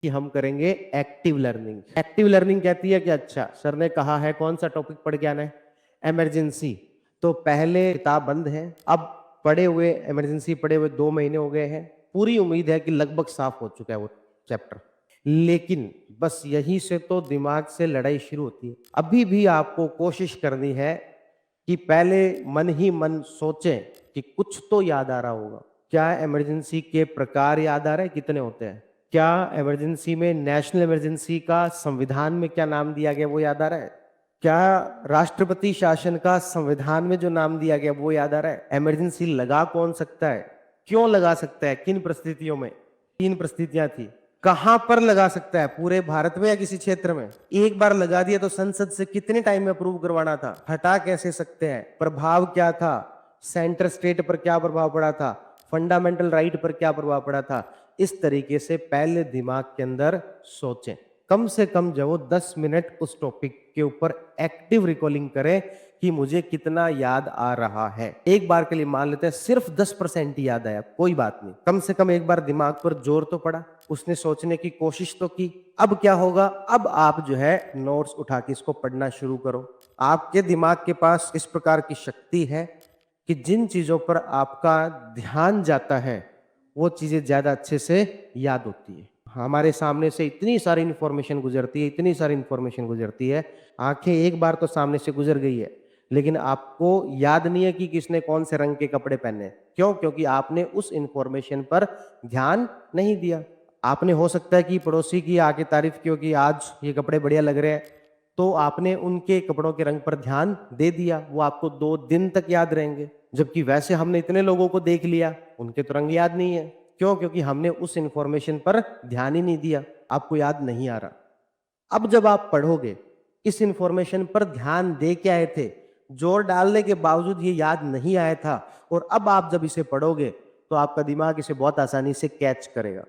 कि हम करेंगे एक्टिव लर्निंग। एक्टिव लर्निंग कहती है कि अच्छा सर ने कहा है कौन सा टॉपिक पढ़ के आना है, इमरजेंसी। तो पहले किताब बंद है, अब पढ़े हुए इमरजेंसी पढ़े हुए 2 महीने हो गए हैं, पूरी उम्मीद है कि लगभग साफ हो चुका है वो चैप्टर। लेकिन बस यहीं से तो दिमाग से लड़ाई शुरू होती है। अभी भी आपको कोशिश करनी है कि पहले मन ही मन सोचें कि कुछ तो याद आ रहा होगा। क्या इमरजेंसी के प्रकार याद आ रहे हैं, कितने होते हैं? क्या इमरजेंसी में नेशनल इमरजेंसी का संविधान में क्या नाम दिया गया वो याद आ रहा है? क्या राष्ट्रपति शासन का संविधान में जो नाम दिया गया वो याद आ रहा है? इमरजेंसी लगा कौन सकता है, क्यों लगा सकता है, किन परिस्थितियों में? 3 परिस्थितियां थी। कहां पर लगा सकता है, पूरे भारत में या किसी क्षेत्र में? एक बार लगा दिया तो संसद से कितने टाइम में अप्रूव करवाना था? हटा कैसे सकते हैं? प्रभाव क्या था? सेंटर स्टेट पर क्या प्रभाव पड़ा था? फंडामेंटल राइट पर क्या प्रभाव पड़ा था? इस तरीके से पहले दिमाग के अंदर सोचें। कम से कम जो 10 मिनट उस टॉपिक के ऊपर एक्टिव रिकॉलिंग करें कि मुझे कितना याद आ रहा है। एक बार के लिए मान लेते हैं सिर्फ 10% ही याद आया, कोई बात नहीं, कम से कम एक बार दिमाग पर जोर तो पड़ा, उसने सोचने की कोशिश तो की। अब क्या होगा, अब आप जो है नोट्स उठा के इसको पढ़ना शुरू करो। आपके दिमाग के पास इस प्रकार की शक्ति है कि जिन चीजों पर आपका ध्यान जाता है वो चीजें ज्यादा अच्छे से याद होती है। हमारे सामने से इतनी सारी इंफॉर्मेशन गुजरती है, इतनी सारी इंफॉर्मेशन गुजरती है, आंखें एक बार तो सामने से गुजर गई है, लेकिन आपको याद नहीं है कि किसने कौन से रंग के कपड़े पहने। क्यों? क्योंकि आपने उस इंफॉर्मेशन पर ध्यान नहीं दिया। आपने हो सकता है कि पड़ोसी की आके तारीफ की हो कि आज ये कपड़े बढ़िया लग रहे हैं, तो आपने उनके कपड़ों के रंग पर ध्यान दे दिया, वो आपको 2 दिन तक याद रहेंगे। जबकि वैसे हमने इतने लोगों को देख लिया, उनके तो रंग याद नहीं है। क्यों? क्योंकि हमने उस इंफॉर्मेशन पर ध्यान ही नहीं दिया, आपको याद नहीं आ रहा। अब जब आप पढ़ोगे, इस इंफॉर्मेशन पर ध्यान दे के आए थे, जोर डालने के बावजूद ये याद नहीं आया था, और अब आप जब इसे पढ़ोगे तो आपका दिमाग इसे बहुत आसानी से कैच करेगा।